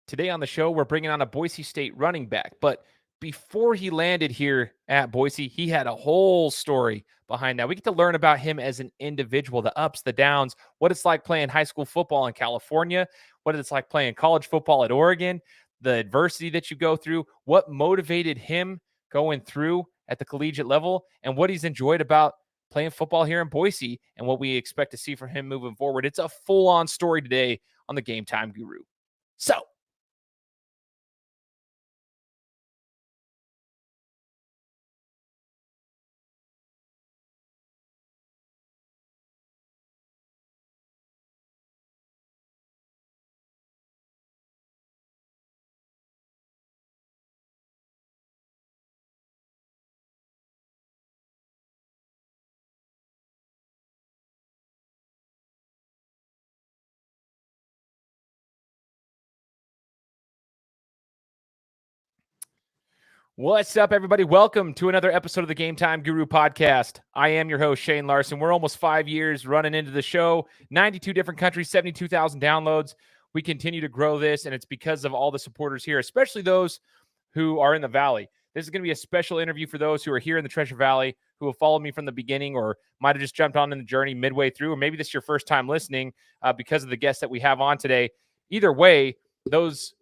Today on the show, we're bringing on a Boise State running back. But before he landed here at Boise, he had a whole story behind that. We get to learn about him as an individual, the ups, the downs, what it's like playing high school football in California, what it's like playing college football at Oregon, the adversity that you go through, what motivated him going through at the collegiate level, and what he's enjoyed about playing football here in Boise and what we expect to see from him moving forward. It's a full-on story today on the Game Time Guru. So, what's up, everybody? Welcome to another episode of the Game Time Guru podcast. I am your host, Shane Larson. We're almost 5 years running into the show, 92 different countries, 72,000 downloads. We continue to grow this, and it's because of all the supporters here, especially those who are in the Valley. This is going to be a special interview for those who are here in the Treasure Valley, who have followed me from the beginning or might have just jumped on in the journey midway through, or maybe this is your first time listening because of the guests that we have on today. Either way, those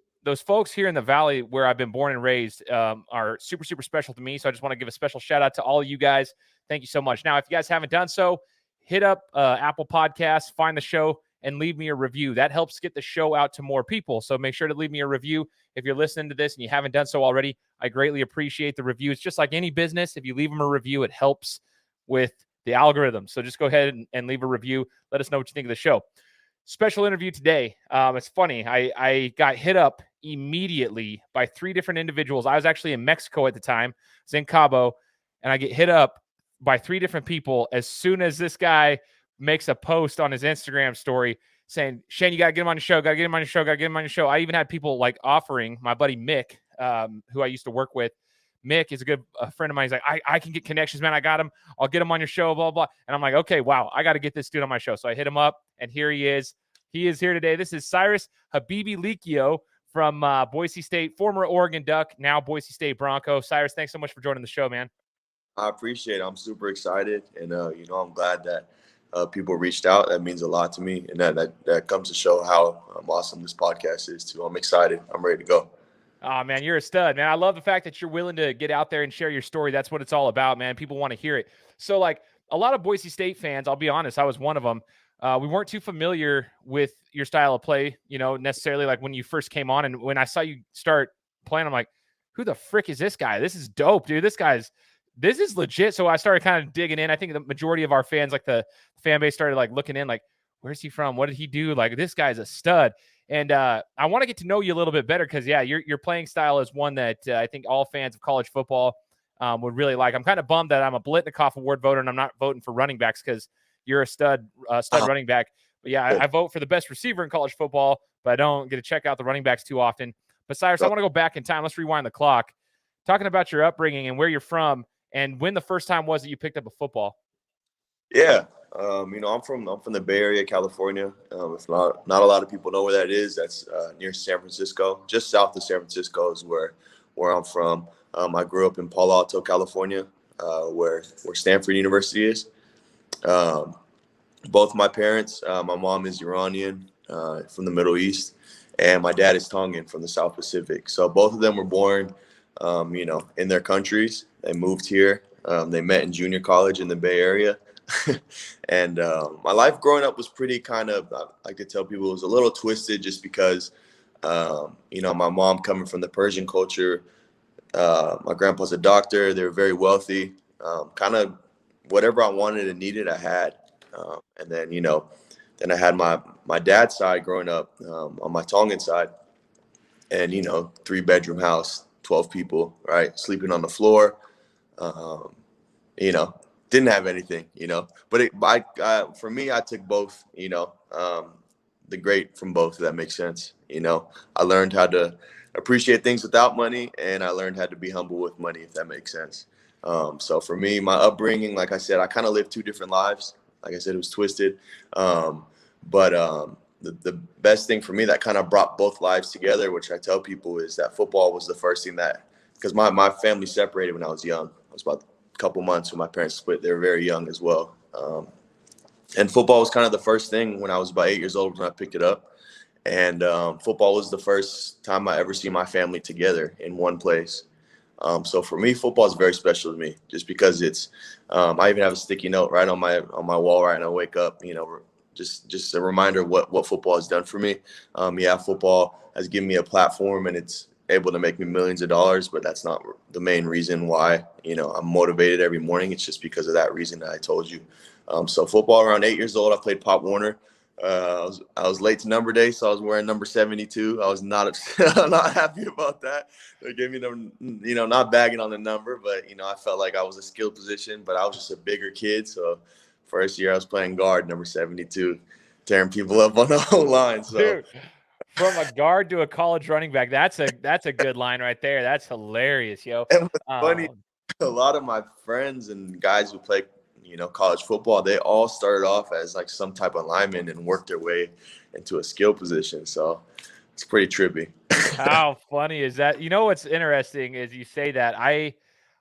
folks here in the Valley where I've been born and raised are super, super special to me. So I just want to give a special shout out to all of you guys. Thank you so much. Now, if you guys haven't done so, hit up Apple Podcasts, find the show, and leave me a review. That helps get the show out to more people. So make sure to leave me a review. If you're listening to this and you haven't done so already, I greatly appreciate the reviews. Just like any business, if you leave them a review, it helps with the algorithm. So just go ahead and leave a review. Let us know what you think of the show. Special interview today. It's funny. I got hit up immediately by 3 different individuals. I was actually in Mexico at the time. I was in Cabo, and I get hit up by 3 different people as soon as this guy makes a post on his Instagram story saying, Shane, you got to get him on your show, got to get him on your show, got to get him on your show. I even had people like offering my buddy Mick, who I used to work with. Mick is a friend of mine. He's like, I can get connections, man. I got him. I'll get him on your show, blah, blah. And I'm like, okay, wow, I got to get this dude on my show. So I hit him up, and here he is. He is here today. This is Cyrus Habibi-Likio from Boise State, former Oregon Duck, now Boise State Bronco. Cyrus, thanks so much for joining the show, man. I appreciate it. I'm super excited, and I'm glad that people reached out. That means a lot to me, and that comes to show how awesome this podcast is too. I'm excited. I'm ready to go. Oh, man, you're a stud, man. I love the fact that you're willing to get out there and share your story. That's what it's all about, man. People want to hear it. So, like, a lot of Boise State fans, I'll be honest, I was one of them. We weren't too familiar with your style of play, necessarily like when you first came on. And when I saw you start playing, I'm like, who the frick is this guy? This is dope, dude. This is legit. So I started kind of digging in. I think the majority of our fans, like the fan base, started like looking in, like, where's he from? What did he do? Like, this guy's a stud. And I want to get to know you a little bit better because, yeah, your playing style is one that I think all fans of college football would really like. I'm kind of bummed that I'm a Blitnikoff Award voter and I'm not voting for running backs because you're a stud running back. But yeah, I vote for the best receiver in college football, but I don't get to check out the running backs too often. But Cyrus, I want to go back in time. Let's rewind the clock. Talking about your upbringing and where you're from and when the first time was that you picked up a football. Yeah. I'm from the Bay Area, California. If not a lot of people know where that is. That's near San Francisco, just south of San Francisco is where I'm from. I grew up in Palo Alto, California, where Stanford University is. Both my parents, my mom is Iranian from the Middle East, and my dad is Tongan from the South Pacific. So both of them were born, in their countries. They moved here. They met in junior college in the Bay Area. And my life growing up was pretty kind of, I like to tell people, it was a little twisted just because, my mom coming from the Persian culture, my grandpa's a doctor. They were very wealthy, kind of whatever I wanted and needed, I had. And then, then I had my dad's side growing up on my Tongan side and, 3-bedroom house, 12 people, right? Sleeping on the floor, didn't have anything, but for me, I took both, the great from both, if that makes sense. I learned how to appreciate things without money, and I learned how to be humble with money, if that makes sense. So for me, my upbringing, like I said, I kind of lived 2 different lives. Like I said, it was twisted. But the best thing for me that kind of brought both lives together, which I tell people, is that football was the first thing that, because my family separated when I was young. I was about a couple months when my parents split. They were very young as well. And football was kind of the first thing when I was about 8 years old when I picked it up. And football was the first time I ever seen my family together in one place. So for me, football is very special to me, just because it's. I even have a sticky note right on my wall right now. I wake up, just a reminder of what football has done for me. Football has given me a platform, and it's able to make me millions of dollars. But that's not the main reason why I'm motivated every morning. It's just because of that reason that I told you. So football, around 8 years old, I played Pop Warner. I was late to number day, so I was wearing number 72. I was not not happy about that. They gave me not bagging on the number, but I felt like I was a skill position, but I was just a bigger kid. So first year I was playing guard, number 72, tearing people up on the whole line. So Dude, from a guard to a college running back, that's a good line right there. That's hilarious, yo. and what's funny, a lot of my friends and guys who play college football, they all started off as like some type of lineman and worked their way into a skill position. So it's pretty trippy. How funny is that? You know what's interesting is you say that.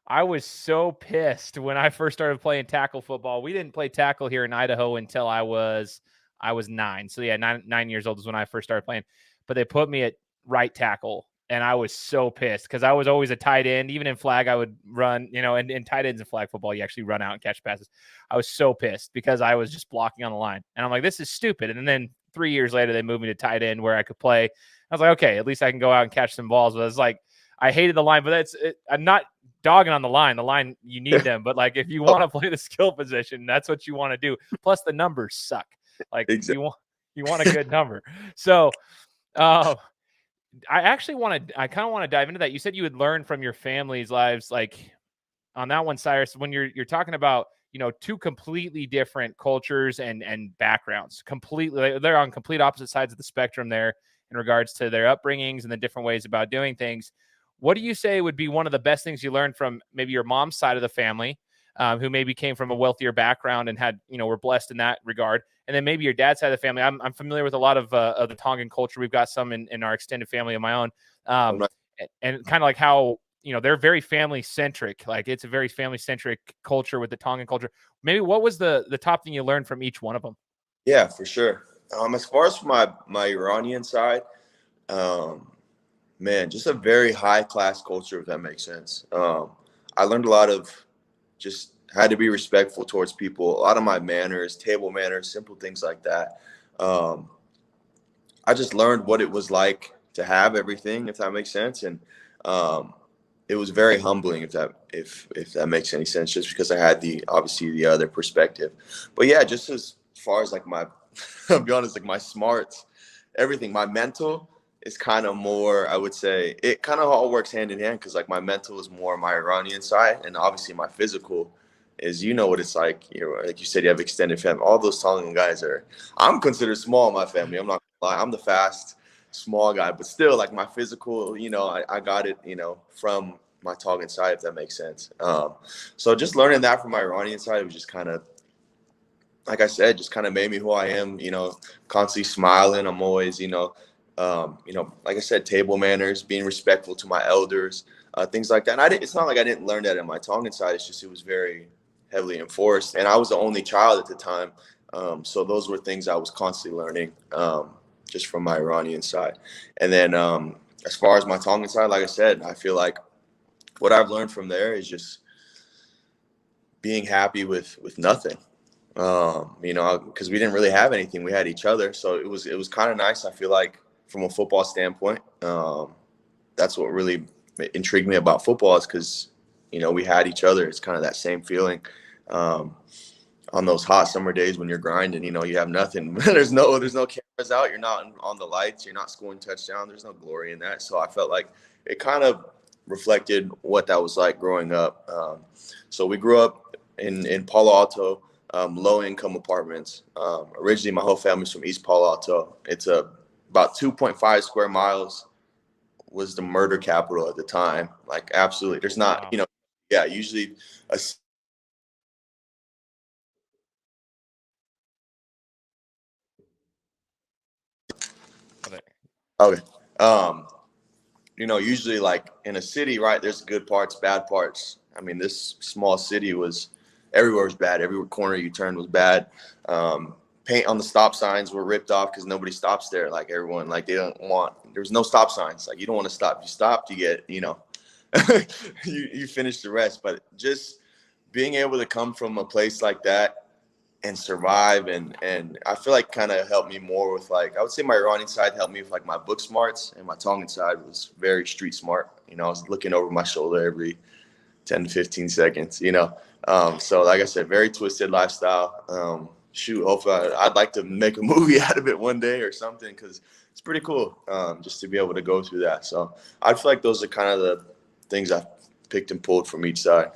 I was so pissed when I first started playing tackle football. We didn't play tackle here in Idaho until I was 9. So yeah, 9 years old is when I first started playing. But they put me at right tackle, and I was so pissed because I was always a tight end. Even in flag, I would run. And in tight ends and flag football, you actually run out and catch passes. I was so pissed because I was just blocking on the line, and I'm like, this is stupid. And then 3 years later, they moved me to tight end where I could play. I was like, okay, at least I can go out and catch some balls. But it's like, I hated the line, but I'm not dogging on the line. The line, you need them. But like, if you want to play the skill position, that's what you want to do. Plus the numbers suck. Like Exactly. you want a good number. So I kind of want to dive into that. You said you would learn from your family's lives. Like on that one, Cyrus, when you're talking about, two completely different cultures and backgrounds, completely, they're on complete opposite sides of the spectrum there in regards to their upbringings and the different ways about doing things. What do you say would be one of the best things you learned from maybe your mom's side of the family, who maybe came from a wealthier background and had, were blessed in that regard? And then maybe your dad's side of the family. I'm familiar with a lot of the Tongan culture. We've got some in our extended family of my own. And kind of like how, they're very family centric. Like it's a very family centric culture with the Tongan culture. Maybe what was the top thing you learned from each one of them? Yeah, for sure. As far as my Iranian side, man, just a very high class culture, if that makes sense. I learned a lot of just had to be respectful towards people. A lot of my manners, table manners, simple things like that. I just learned what it was like to have everything, if that makes sense. And it was very humbling, if that makes any sense, just because I had obviously the other perspective. But yeah, just as far as like I'll be honest, like my smarts, everything, my mental is kind of more, I would say, it kind of all works hand in hand, because like my mental is more my Iranian side, and obviously my physical is, what it's like. Like you said, you have extended family. All those Tongan guys I'm considered small in my family. I'm not gonna lie. I'm the fast, small guy, but still, like my physical, I got it, from my Tongan side, if that makes sense. So just learning that from my Iranian side was just kind of, like I said, just kind of made me who I am. Constantly smiling. I'm always, like I said, table manners, being respectful to my elders, things like that. And it's not like I didn't learn that in my Tongan side. It's just it was very heavily enforced, and I was the only child at the time. So those were things I was constantly learning, just from my Iranian side. And then as far as my Tongan side, like I said, I feel like what I've learned from there is just being happy with nothing. Because we didn't really have anything. We had each other. So it was kind of nice. I feel like from a football standpoint, that's what really intrigued me about football, is because, we had each other. It's kind of that same feeling. On those hot summer days when you're grinding, you have nothing. there's no cameras out. You're not on the lights. You're not scoring touchdown. There's no glory in that. So I felt like it kind of reflected what that was like growing up. So we grew up in Palo Alto, low-income apartments. Originally, my whole family's from East Palo Alto. It's about 2.5 square miles, was the murder capital at the time. Like, absolutely. There's not, Wow. Usually a Okay. Um, usually like in a city, right, there's good parts, bad parts. I mean, this small city everywhere was bad. Every corner you turned was bad. Paint on the stop signs were ripped off because nobody stops there. Like everyone, like there was no stop signs. Like you don't want to stop. You stopped, you get, you finish the rest. But just being able to come from a place like that and survive and I feel like kind of helped me more with like I would say my Iranian side helped me with like my book smarts, and my Tongan side was very street smart. I was looking over my shoulder every 10 to 15 seconds. So like I said, very twisted lifestyle. Hopefully I'd like to make a movie out of it one day or something, because it's pretty cool, just to be able to go through that. So I feel like those are kind of the things I've picked and pulled from each side.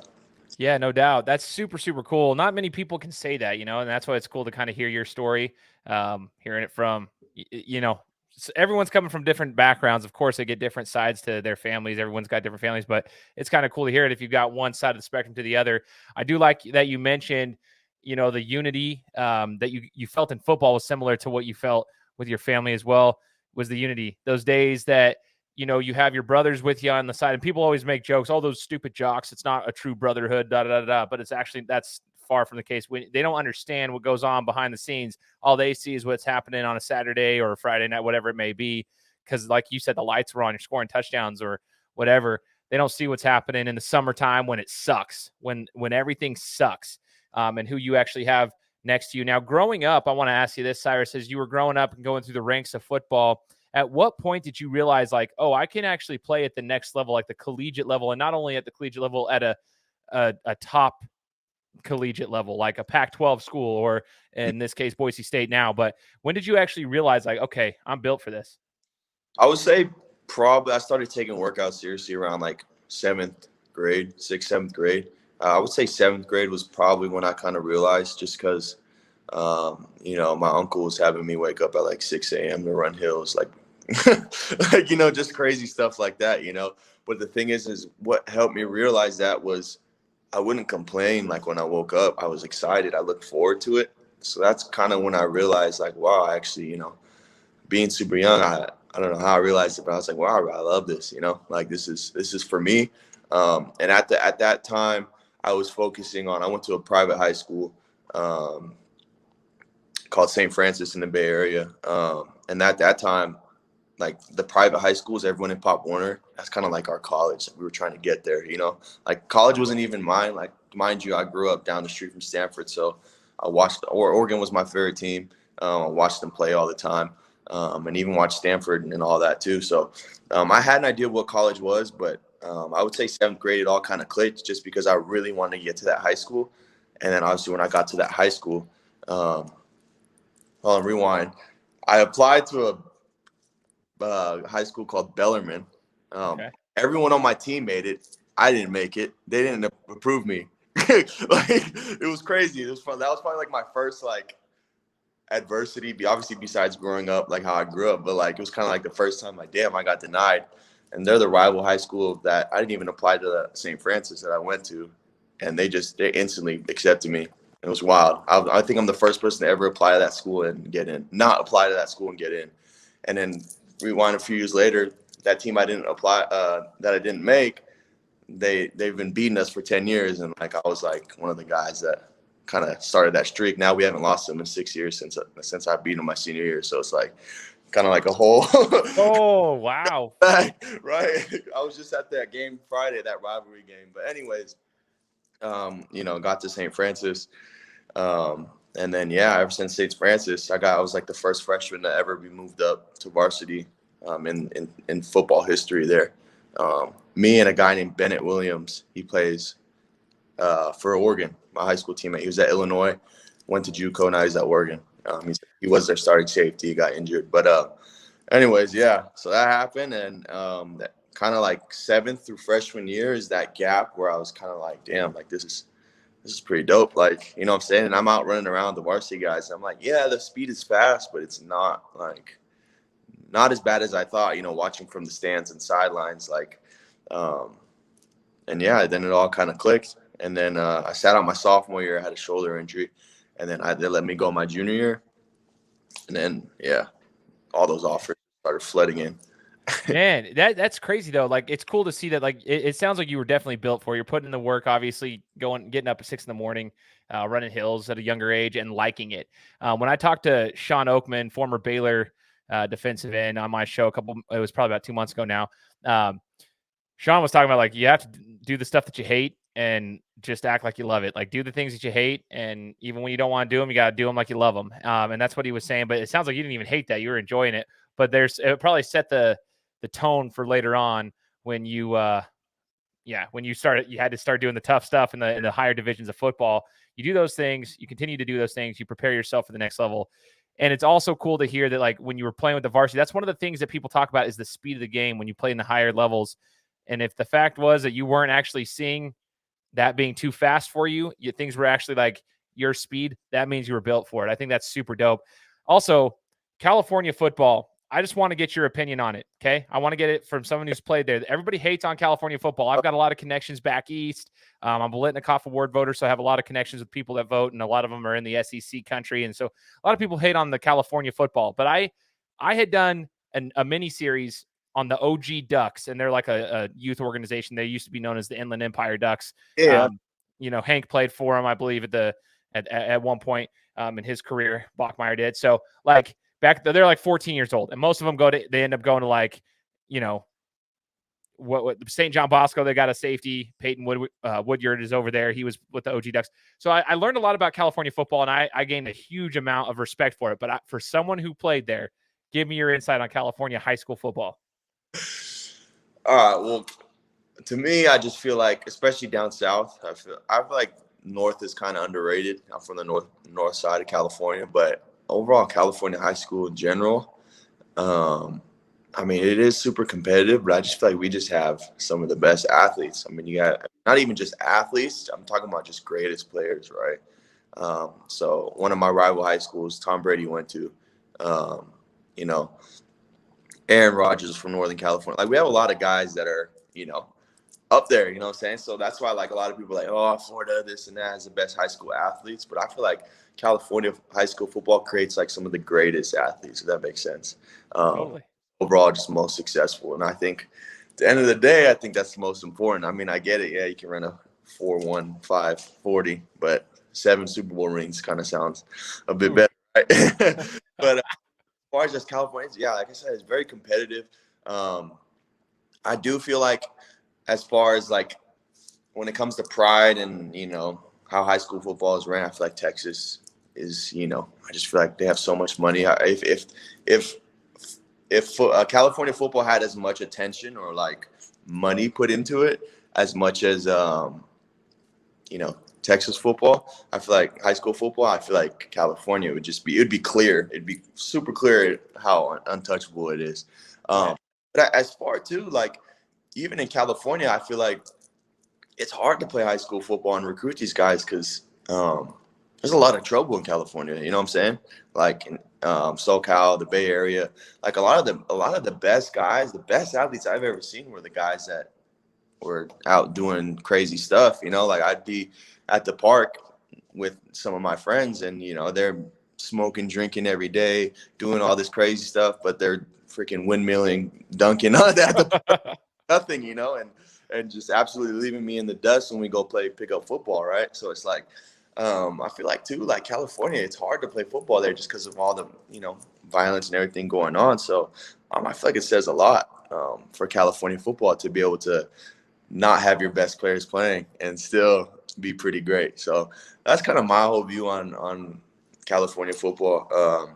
Yeah, no doubt. That's super, super cool. Not many people can say that, and that's why it's cool to kind of hear your story, hearing it from, everyone's coming from different backgrounds. Of course, they get different sides to their families. Everyone's got different families, but it's kind of cool to hear it if you've got one side of the spectrum to the other. I do like that you mentioned, the unity that you felt in football was similar to what you felt with your family as well, was the unity. Those days that, you have your brothers with you on the side, and people always make jokes, all those stupid jocks. It's not a true brotherhood, da da da da. But it's actually, that's far from the case. When they don't understand what goes on behind the scenes, all they see is what's happening on a Saturday or a Friday night, whatever it may be. Because, like you said, the lights were on, you're scoring touchdowns or whatever. They don't see what's happening in the summertime when it sucks, when everything sucks, and who you actually have next to you. Now, growing up, I want to ask you this, Cyrus, as you were growing up and going through the ranks of football, at what point did you realize, like, oh, I can actually play at the next level, like the collegiate level, and not only at the collegiate level, at a top collegiate level, like a Pac-12 school, or in this case, Boise State now. But when did you actually realize, like, okay, I'm built for this? I would say probably I started taking workouts seriously around like seventh grade, sixth, seventh grade. I would say seventh grade was probably when I kind of realized, just because, my uncle was having me wake up at like 6 a.m. to run hills, like, just crazy stuff like that. But the thing is what helped me realize that was I wouldn't complain. Like when I woke up, I was excited. I looked forward to it. So that's kind of when I realized, like, wow, actually, being super young, I don't know how I realized it, but I was like, wow, I love this, like this is for me. And at that time, I was focusing on, I went to a private high school called St. Francis in the Bay Area. And at that time, like the private high schools, everyone in Pop Warner, that's kind of like our college. We were trying to get there, like college wasn't even mine. Like, mind you, I grew up down the street from Stanford. So Oregon was my favorite team. I watched them play all the time. And even watched Stanford and all that too. So I had an idea what college was, but I would say seventh grade, it all kind of clicked, just because I really wanted to get to that high school. And then obviously when I got to that high school, rewind, I applied to a high school called Bellarmine. Okay. Everyone on my team made it. I didn't make it. They didn't approve me. Like, it was crazy. It was fun. That was probably like my first like adversity, obviously besides growing up like how I grew up, but like it was kind of like the first time, like, damn, I got denied. And they're the rival high school that I didn't even apply to the St. Francis that I went to, and they instantly accepted me. It was wild. I think I'm the first person to ever apply to that school and get in, not apply to that school and get in. And then rewind a few years later, that team I didn't apply, that I didn't make, they've been beating us for 10 years, and like I was like one of the guys that kind of started that streak. Now we haven't lost them in 6 years since I beat them my senior year. So it's like kind of like a whole Oh, wow. right. I was just at that game Friday, that rivalry game. But anyways, got to St. Francis. And then, yeah, ever since St. Francis, I was like the first freshman to ever be moved up to varsity in football history there. Me and a guy named Bennett Williams, he plays for Oregon, my high school teammate. He was at Illinois, went to JUCO, now he's at Oregon. He was their starting safety. He got injured. But anyways, yeah, so that happened. And that kind of like seventh through freshman year is that gap where I was kind of like, damn, like this is pretty dope. Like, you know what I'm saying? And I'm out running around the varsity guys. And I'm like, yeah, the speed is fast, but it's not as bad as I thought, watching from the stands and sidelines. Like, and yeah, then it all kind of clicked. And then I sat out my sophomore year. I had a shoulder injury. And then they let me go my junior year. And then, yeah, all those offers started flooding in. Man, that's crazy though. Like, it's cool to see that. Like, it sounds like you were definitely built for it. You're putting in the work, obviously, getting up at 6 a.m, running hills at a younger age and liking it. When I talked to Sean Oakman, former Baylor defensive end, on my show it was probably about 2 months ago now. Sean was talking about, like, you have to do the stuff that you hate and just act like you love it. Like, do the things that you hate, and even when you don't want to do them, you got to do them like you love them. And that's what he was saying. But it sounds like you didn't even hate that; you were enjoying it. But it probably set the tone for later on when you when you had to start doing the tough stuff in the higher divisions of football. You do those things, you continue to do those things, you prepare yourself for the next level. And it's also cool to hear that, like, when you were playing with the varsity, that's one of the things that people talk about is the speed of the game when you play in the higher levels. And if the fact was that you weren't actually seeing that being too fast for you, things were actually like your speed, that means you were built for it. I think that's super dope. Also, California football, I just want to get your opinion on it, okay? I want to get it from someone who's played there. Everybody hates on California football. I've got a lot of connections back east. I'm a Biletnikoff Award voter, so I have a lot of connections with people that vote, and a lot of them are in the SEC country. And so a lot of people hate on the California football. But I had done a mini-series on the OG Ducks, and they're like a youth organization. They used to be known as the Inland Empire Ducks. Yeah. Hank played for them, I believe, at one point in his career. Bachmeyer did. So, like, back they're like 14 years old, and most of them they end up going to, like, what St. John Bosco. They got a safety. Peyton Woodyard is over there. He was with the OG Ducks. So I learned a lot about California football, and I gained a huge amount of respect for it. But for someone who played there, give me your insight on California high school football. All right. Well, to me, I just feel like, especially down south, I feel like north is kind of underrated. I'm from the north side of California, but overall, California high school in general, I mean, it is super competitive, but I just feel like we just have some of the best athletes. I mean, you got not even just athletes. I'm talking about just greatest players, right? So one of my rival high schools, Tom Brady went to, Aaron Rodgers from Northern California. Like, we have a lot of guys that are, up there, you know what I'm saying? So that's why, like, a lot of people are like, oh, Florida, this and that is the best high school athletes. But I feel like California high school football creates, like, some of the greatest athletes, if that makes sense. Totally. Overall, just most successful. And I think at the end of the day, I think that's the most important. I mean, I get it. Yeah, you can run a 4.1, 5.40, but 7 Super Bowl rings kind of sounds a bit better, right? But as far as just California, yeah, like I said, it's very competitive. I do feel like, as far as, like, when it comes to pride and, how high school football is ran, I feel like Texas is, I just feel like they have so much money. If California football had as much attention or, like, money put into it as much as, Texas football, I feel like high school football, I feel like California it'd be clear. It'd be super clear how untouchable it is. But as far too, like, even in California, I feel like it's hard to play high school football and recruit these guys because there's a lot of trouble in California. You know what I'm saying? Like, in SoCal, the Bay Area, like, a lot of the best guys, the best athletes I've ever seen were the guys that were out doing crazy stuff. Like, I'd be at the park with some of my friends, and they're smoking, drinking every day, doing all this crazy stuff, but they're freaking windmilling, dunking on that. Nothing, and just absolutely leaving me in the dust when we go pick up football, right? So it's like, I feel like too, like, California, it's hard to play football there just because of all the, violence and everything going on. So I feel like it says a lot for California football to be able to not have your best players playing and still be pretty great. So that's kind of my whole view on California football.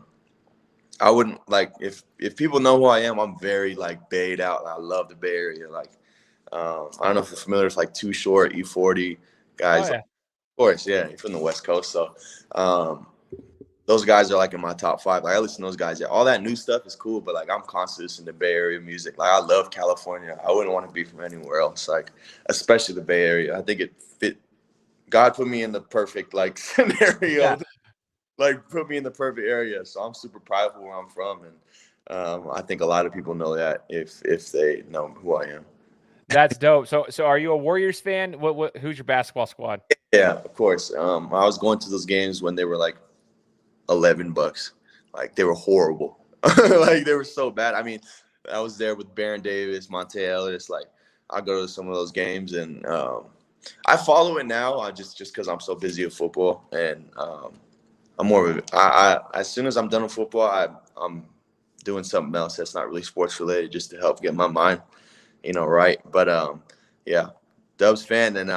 I wouldn't, like, if people know who I am, I'm very, like, bayed out. I love the Bay Area. Like, I don't know if you're familiar with, like, Too Short, E40 guys. Oh, yeah. Of course, yeah, you're from the West Coast. So those guys are, like, in my top 5. Like, I listen to those guys. Yeah, all that new stuff is cool, but, like, I'm constantly listening to Bay Area music. Like, I love California. I wouldn't want to be from anywhere else, like, especially the Bay Area. I think it fit. God put me in the perfect, like, scenario. Yeah. Like, put me in the perfect area. So I'm super proud of where I'm from. And I think a lot of people know that if they know who I am. That's dope. So are you a Warriors fan? Who's your basketball squad? Yeah, of course. I was going to those games when they were like $11. Like, they were horrible. Like they were so bad. I mean, I was there with Baron Davis, Monte Ellis. Like I go to some of those games, and I follow it now. I just because I'm so busy with football, and I'm more of a, as soon as I'm done with football, I'm doing something else that's not really sports related, just to help get my mind, right. But yeah, Dubs fan, and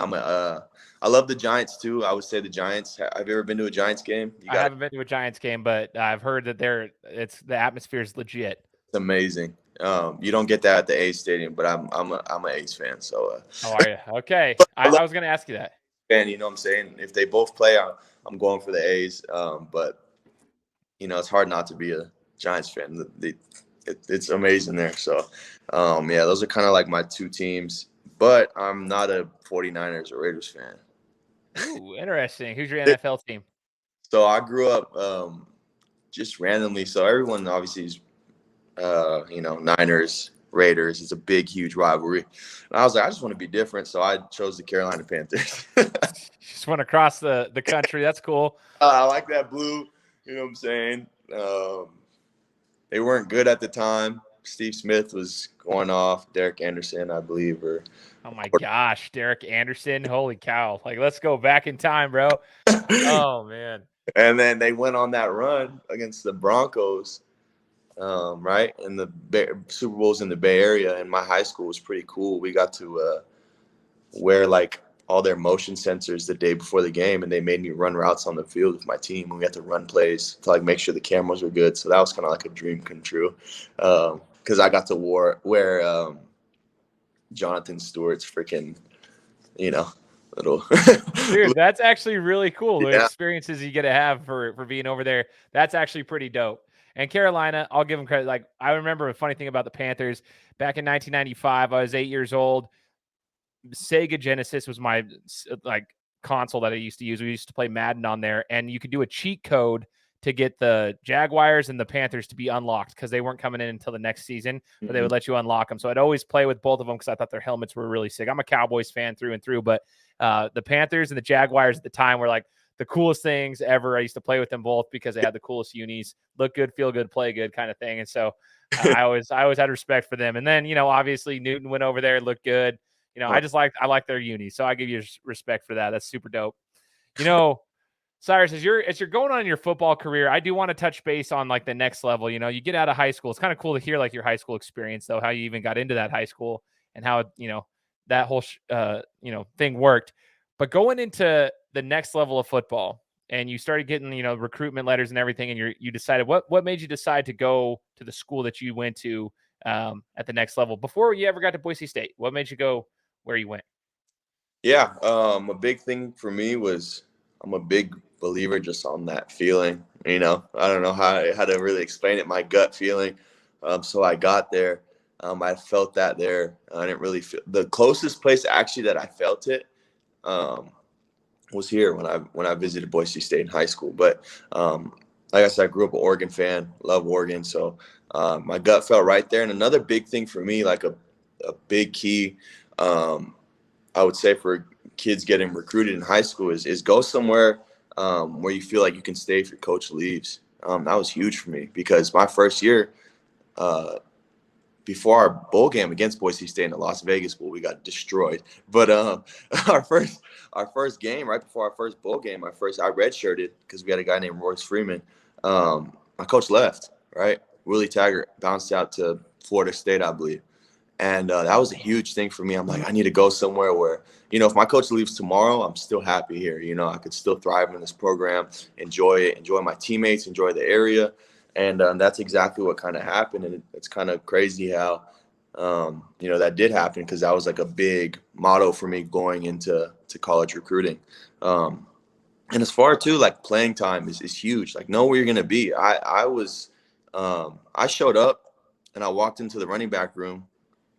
I love the Giants too. I would say the Giants. Have you ever been to a Giants game? I haven't been to a Giants game, but I've heard that the atmosphere is legit. It's amazing. You don't get that at the A's stadium, but I'm an A's fan. So. How are you? Okay, I was going to ask you that. Fan, you know what I'm saying? If they both play, I'm going for the A's. But it's hard not to be a Giants fan. It's amazing there. So, yeah, those are kind of like my two teams. But I'm not a 49ers or Raiders fan. Ooh, interesting. Who's your NFL team? So I grew up just randomly. So everyone obviously is, Niners, Raiders. It's a big, huge rivalry. And I was like, I just want to be different. So I chose the Carolina Panthers. Just went across the country. That's cool. I like that blue. You know what I'm saying? They weren't good at the time. Steve Smith was going off. Derek Anderson, I believe. Oh, my gosh. Derek Anderson. Holy cow. Like, let's go back in time, bro. Oh, man. And then they went on that run against the Broncos, right? And the Super Bowls in the Bay Area. And my high school was pretty cool. We got to wear, like, all their motion sensors the day before the game, and they made me run routes on the field with my team. And we had to run plays to, like, make sure the cameras were good. So that was kind of like a dream come true, because I got to wear Jonathan Stewart's freaking, little. Dude, that's actually really cool. The experiences you get to have for being over there. That's actually pretty dope. And Carolina, I'll give them credit. Like, I remember a funny thing about the Panthers. Back in 1995, I was 8 years old. Sega Genesis was my console that I used to use. We used to play Madden on there, and you could do a cheat code to get the Jaguars and the Panthers to be unlocked because they weren't coming in until the next season, but they would let you unlock them. So I'd always play with both of them because I thought their helmets were really sick. I'm a Cowboys fan through and through, but the Panthers and the Jaguars at the time were like the coolest things ever. I used to play with them both because they had the coolest unis, look good, feel good, play good kind of thing. And so I always had respect for them. And then, obviously Newton went over there, looked good. I like their uni. So I give you respect for that. That's super dope. Cyrus, as you're going on in your football career, I do want to touch base on like the next level. You get out of high school. It's kind of cool to hear like your high school experience, though, how you even got into that high school and how, that whole, thing worked. But going into the next level of football and you started getting, recruitment letters and everything, and you decided what made you decide to go to the school that you went to at the next level before you ever got to Boise State? What made you go where you went? Yeah. A big thing for me was I'm a big believer just on that feeling. I don't know how to really explain it, my gut feeling. So I got there. I felt that there. I didn't really feel the closest place actually that I felt it was here when I visited Boise State in high school. But like I said, I grew up an Oregon fan, love Oregon. So my gut felt right there. And another big thing for me, like a big key, I would say for kids getting recruited in high school is go somewhere where you feel like you can stay if your coach leaves. That was huge for me because my first year, before our bowl game against Boise State in the Las Vegas Bowl, we got destroyed. But our first game, right before our first bowl game, I redshirted because we had a guy named Royce Freeman. My coach left, right? Willie Taggart bounced out to Florida State, I believe. And that was a huge thing for me. I'm like, I need to go somewhere where, if my coach leaves tomorrow, I'm still happy here. I could still thrive in this program, enjoy it, enjoy my teammates, enjoy the area. And that's exactly what kind of happened. And it's kind of crazy how, that did happen because that was like a big motto for me going into college recruiting. And as far too, like playing time is huge. Like know where you're going to be. I showed up and I walked into the running back room.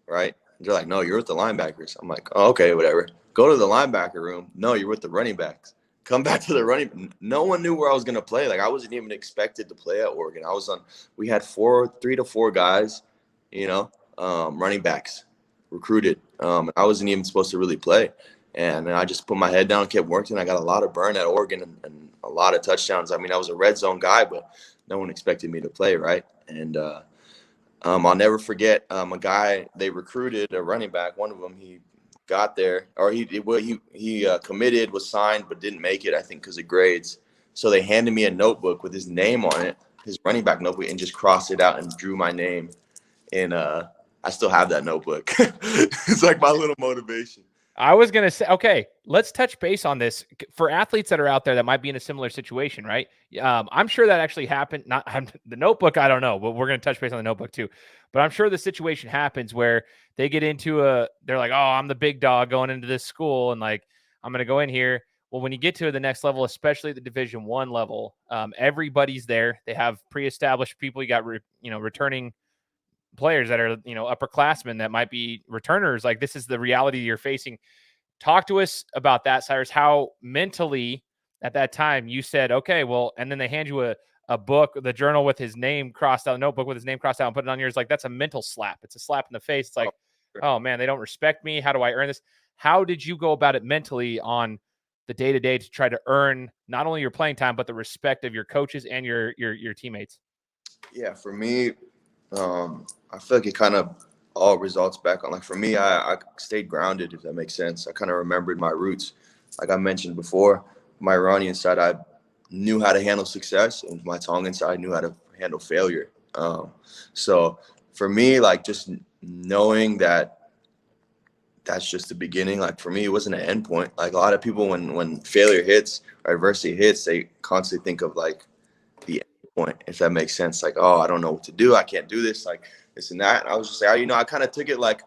Right? They're like, no, you're with the linebackers. I'm like, oh, okay, whatever. Go to the linebacker room. No, you're with the running backs. Come back to the running. No one knew where I was going to play. Like I wasn't even expected to play at Oregon. We had 3 to 4 guys, running backs recruited. I wasn't even supposed to really play. And I just put my head down and kept working. I got a lot of burn at Oregon and a lot of touchdowns. I mean, I was a red zone guy, but no one expected me to play, right? And I'll never forget a guy they recruited, a running back. One of them, he got there, or he committed, was signed, but didn't make it, I think, because of grades. So they handed me a notebook with his name on it, his running back notebook, and just crossed it out and drew my name. And I still have that notebook. It's like my little motivation. I was going to say, okay, let's touch base on this for athletes that are out there that might be in a similar situation, right? I'm sure that actually happened. Not the notebook, I don't know, but we're going to touch base on the notebook too. But I'm sure the situation happens where they get into they're like, oh, I'm the big dog going into this school, and like, I'm going to go in here. Well, when you get to the next level, especially the Division I level, everybody's there. They have pre-established people. You got, returning players that are, upperclassmen that might be returners. Like, this is the reality you're facing. Talk to us about that, Cyrus, how mentally at that time you said, okay, well, and then they hand you a book, the journal with his name crossed out, a notebook with his name crossed out, and put it on yours. Like, that's a mental slap. It's a slap in the face. It's like, oh man, they don't respect me. How do I earn this? How did you go about it mentally on the day-to-day to try to earn not only your playing time, but the respect of your coaches and your teammates? Yeah, for me, I feel like it kind of all results back on, like, for me, I stayed grounded, if that makes sense. I kind of remembered my roots. Like I mentioned before, my Iranian side, I knew how to handle success, and my Tongan side knew how to handle failure. So for me, like, just knowing that that's just the beginning. Like, for me, it wasn't an end point. Like, a lot of people, when failure hits or adversity hits, they constantly think of like the end point, if that makes sense. Like, oh, I don't know what to do. I can't do this. Like, this and that. And I was just like, I kind of took it like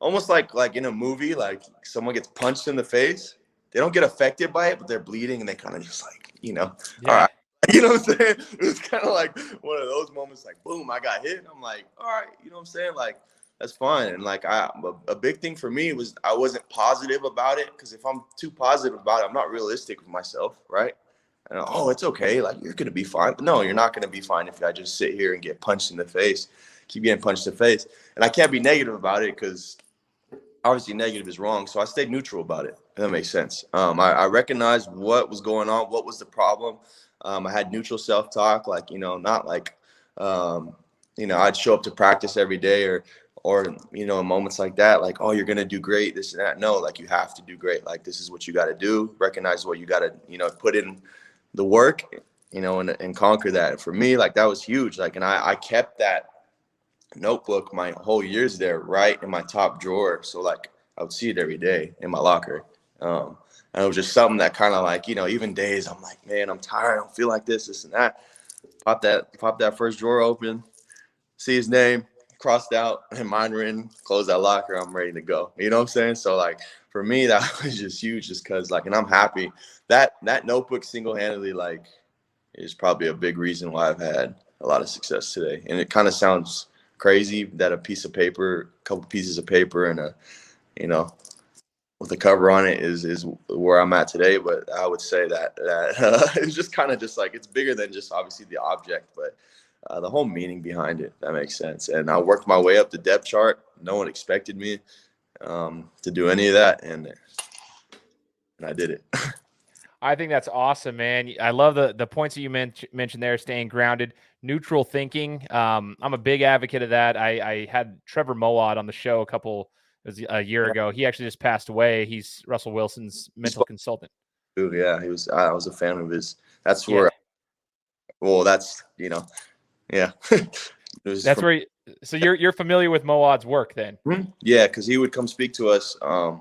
almost like in a movie, like someone gets punched in the face. They don't get affected by it, but they're bleeding, and they kind of just like, Yeah. All right. You know what I'm saying? It was kind of like one of those moments, like, boom, I got hit. And I'm like, all right, you know what I'm saying? Like, that's fine. And like, a big thing for me was I wasn't positive about it, because if I'm too positive about it, I'm not realistic with myself, right? And, oh, it's okay. Like, you're going to be fine. But no, you're not going to be fine if I just sit here and get punched in the face, keep getting punched in the face. And I can't be negative about it, because obviously negative is wrong. So I stayed neutral about it, if that makes sense. I recognized what was going on, what was the problem. I had neutral self-talk, like, not like, I'd show up to practice every day or in moments like that, like, oh, you're going to do great, this and that. No, like, you have to do great. Like, this is what you got to do. Recognize what you got to, put in the work, and conquer that. For me, like, that was huge. Like, and I kept that notebook my whole years there right in my top drawer. So, like, I would see it every day in my locker. And it was just something that kind of like, even days I'm like, man, I'm tired. I don't feel like this and that. Pop that first drawer open, see his name crossed out and mine written, close that locker, I'm ready to go. You know what I'm saying? So, like, for me, that was just huge, just because, like, and I'm happy that notebook single-handedly, like, is probably a big reason why I've had a lot of success today. And it kind of sounds crazy that a couple pieces of paper and with a cover on it is where I'm at today. But I would say that it's just kind of just like, it's bigger than just obviously the object, but the whole meaning behind it. That makes sense. And I worked my way up the depth chart. No one expected me to do any of that, and I did it. I think that's awesome, man. I love the points that you mentioned there, staying grounded, neutral thinking. I'm a big advocate of that. I had Trevor Moawad on the show a year ago. He actually just passed away. He's Russell Wilson's mental consultant. Ooh, yeah, I was a fan of his. That's where, well, that's, yeah. That's where. So you're familiar with Moawad's work then? Mm-hmm. Yeah, because he would come speak to us a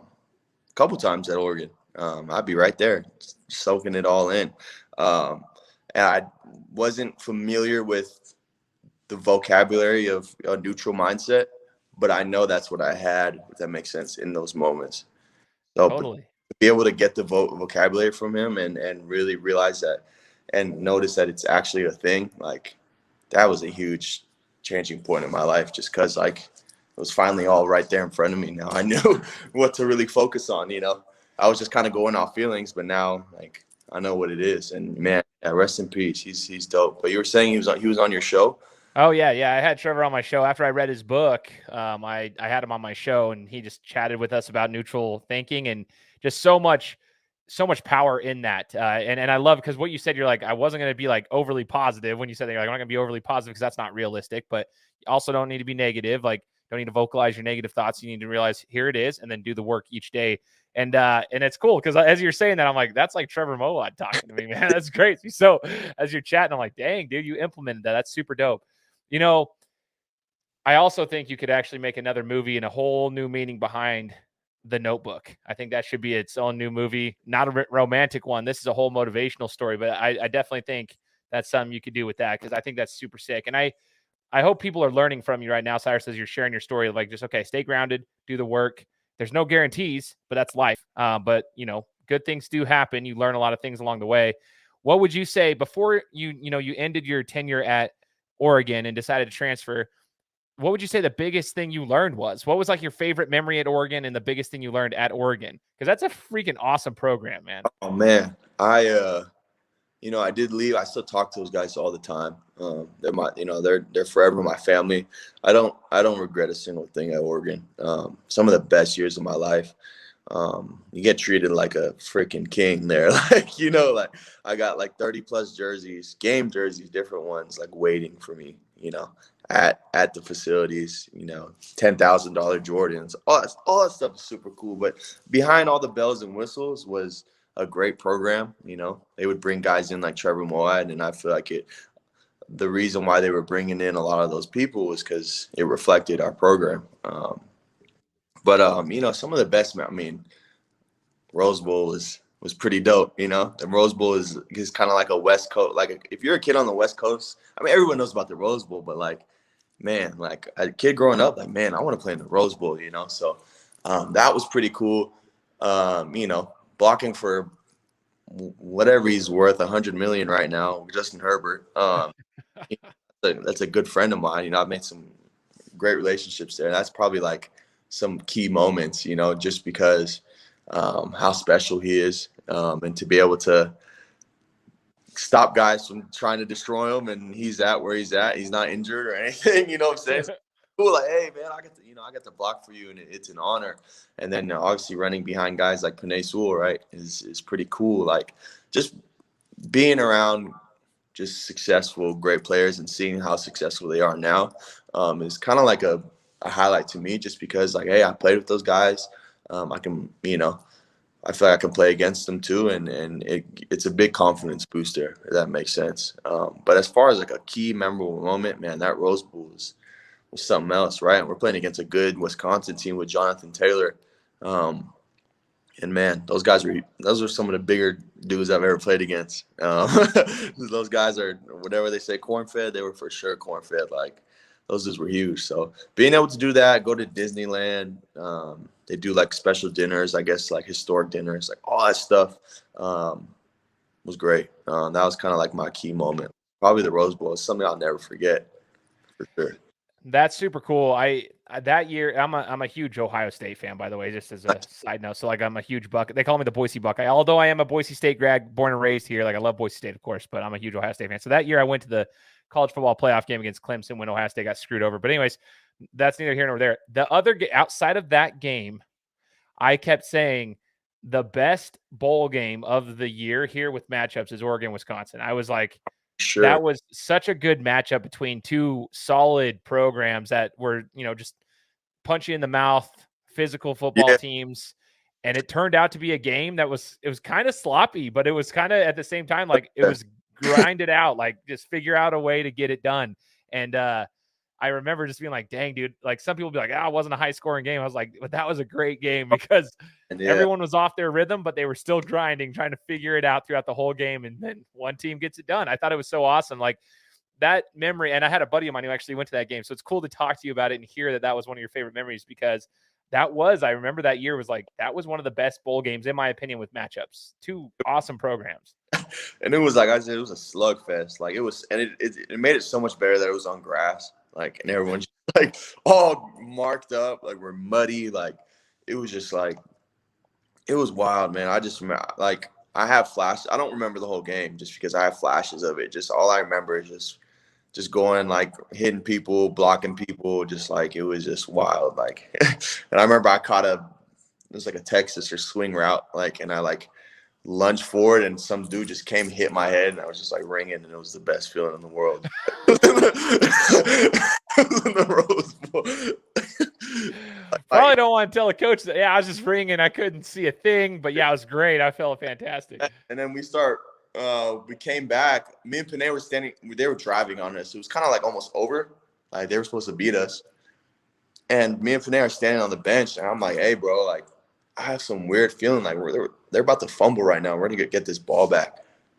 couple times at Oregon. I'd be right there, soaking it all in. And I wasn't familiar with the vocabulary of a neutral mindset, but I know that's what I had, if that makes sense, in those moments. So totally. To be able to get the vocabulary from him and really realize that and notice that it's actually a thing, like, that was a huge changing point in my life, just because, like, it was finally all right there in front of me. Now I knew what to really focus on, I was just kind of going off feelings, but now, like, I know what it is. And man, rest in peace. He's dope. But you were saying he was on your show? Oh yeah. I had Trevor on my show after I read his book. I had him on my show, and he just chatted with us about neutral thinking and just so much so much power in that. And I love, because what you said, you're like, I wasn't going to be like overly positive when you said, you're like, I'm not going to be overly positive because that's not realistic, but you also don't need to be negative. Like, don't need to vocalize your negative thoughts. You need to realize here it is, and then do the work each day. And it's cool because as you're saying that, I'm like, that's like Trevor Moawad talking to me, man. That's great. So as you're chatting, I'm like, dang, dude, you implemented that. That's super dope. You know, I also think you could actually make another movie and a whole new meaning behind The Notebook. I think that should be its own new movie, not a romantic one. This is a whole motivational story, but I definitely think that's something you could do with that, because I think that's super sick. And I hope people are learning from you right now, Cyrus, as you're sharing your story of like, just, okay, stay grounded, do the work. There's no guarantees, but that's life. But, you know, good things do happen. You learn a lot of things along the way. What would you say before you ended your tenure at Oregon and decided to transfer? What would you say the biggest thing you learned was? What was like your favorite memory at Oregon and the biggest thing you learned at Oregon? Because that's a freaking awesome program, man. Oh man, I did leave. I still talk to those guys all the time. They're forever my family. I don't regret a single thing at Oregon. Some of the best years of my life. You get treated like a freaking king there. Like I got like 30 plus jerseys, game jerseys, different ones, like waiting for me, at the facilities, $10,000 Jordans, all that stuff is super cool. But behind all the bells and whistles was a great program. They would bring guys in like Trevor Moawad, and I feel like the reason why they were bringing in a lot of those people was because it reflected our program. But some of the best, Rose Bowl was pretty dope. The Rose Bowl is kind of like a West Coast. Like if you're a kid on the West Coast, everyone knows about the Rose Bowl, but like, man, like a kid growing up, like, man, I want to play in the Rose Bowl. So that was pretty cool. Blocking for whatever he's worth, $100 million right now, Justin Herbert. That's a good friend of mine. I've made some great relationships there. That's probably like some key moments, just because how special he is, and to be able to stop guys from trying to destroy him, and he's at where he's at. He's not injured or anything. You know what I'm saying? So cool. Like, hey man, I get to block for you, and it's an honor. And then obviously running behind guys like Penei Sewell, right, is pretty cool. Like just being around just successful, great players and seeing how successful they are now is kind of like a highlight to me, just because like, hey, I played with those guys. I can, I feel like I can play against them too. And it's a big confidence booster, if that makes sense. But as far as like a key memorable moment, man, that Rose Bowl was something else, right? And we're playing against a good Wisconsin team with Jonathan Taylor. And man, those are some of the bigger dudes I've ever played against. Those guys are, whatever they say, corn-fed. They were for sure corn-fed. Like, those dudes were huge. So being able to do that, go to Disneyland, they do like special dinners, I guess, like historic dinners, like all that stuff was great. That was kind of like my key moment. Probably the Rose Bowl is something I'll never forget, for sure. That's super cool. That year, I'm a huge Ohio State fan, by the way, just as a side note. So like, I'm a huge Buck. They call me the Boise Buckeye, although I am a Boise State grad, born and raised here. Like, I love Boise State, of course, but I'm a huge Ohio State fan. So that year I went to the college football playoff game against Clemson when Ohio State got screwed over. But anyways, that's neither here nor there. The other outside of that game, I kept saying the best bowl game of the year here with matchups is Oregon, Wisconsin. I was like, Sure. that was such a good matchup between two solid programs that were, just punchy in the mouth, physical football teams. And it turned out to be a game that was kind of sloppy, but it was kind of at the same time, like it was grinded out, like just figure out a way to get it done. And I remember just being like, dang, dude, like some people be like, it wasn't a high scoring game. I was like, but that was a great game because everyone was off their rhythm, but they were still grinding, trying to figure it out throughout the whole game. And then one team gets it done. I thought it was so awesome. Like that memory. And I had a buddy of mine who actually went to that game. So it's cool to talk to you about it and hear that was one of your favorite memories, because I remember that year was like, that was one of the best bowl games, in my opinion, with matchups. Two awesome programs. And it was, like I said, it was a slugfest. Like it was, and it made it so much better that it was on grass. Like, and everyone's like all marked up, like we're muddy. Like it was just like, it was wild, man. I just remember, like, I have flashes. I don't remember the whole game just because I have flashes of it. Just all I remember is just going, like, hitting people, blocking people, just like, it was just wild. Like, and I remember I caught it was like a Texas or swing route, like, and I like lunged forward, and some dude just came, hit my head, and I was just like ringing, and it was the best feeling in the world. In the Rose Bowl. Probably don't want to tell the coach that, I was just ringing. I couldn't see a thing, but yeah, it was great. I felt fantastic. And then we came back. Me and Panay were standing, they were driving on us. It was kind of like almost over. Like they were supposed to beat us. And me and Panay are standing on the bench, and I'm like, hey, bro, like, I have some weird feeling like they're about to fumble right now. We're going to get this ball back.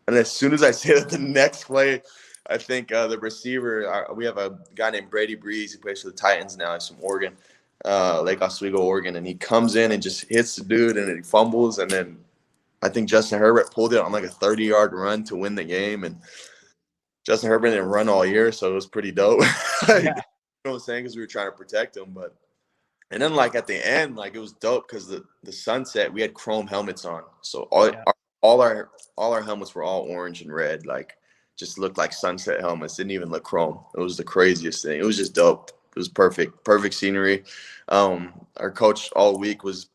And as soon as I say that, the next play, I think the receiver, we have a guy named Brady Breeze. He plays for the Titans now. He's from Oregon, Lake Oswego, Oregon. And he comes in and just hits the dude, and he fumbles. And then I think Justin Herbert pulled it on like a 30-yard run to win the game. And Justin Herbert didn't run all year, so it was pretty dope. Like, Yeah. You know what I'm saying? Because we were trying to protect him. And then, like, at the end, like, it was dope because the sunset, we had chrome helmets on. So all our helmets were all orange and red, like, just looked like sunset helmets. Didn't even look chrome. It was the craziest thing. It was just dope. It was perfect scenery. Our coach all week was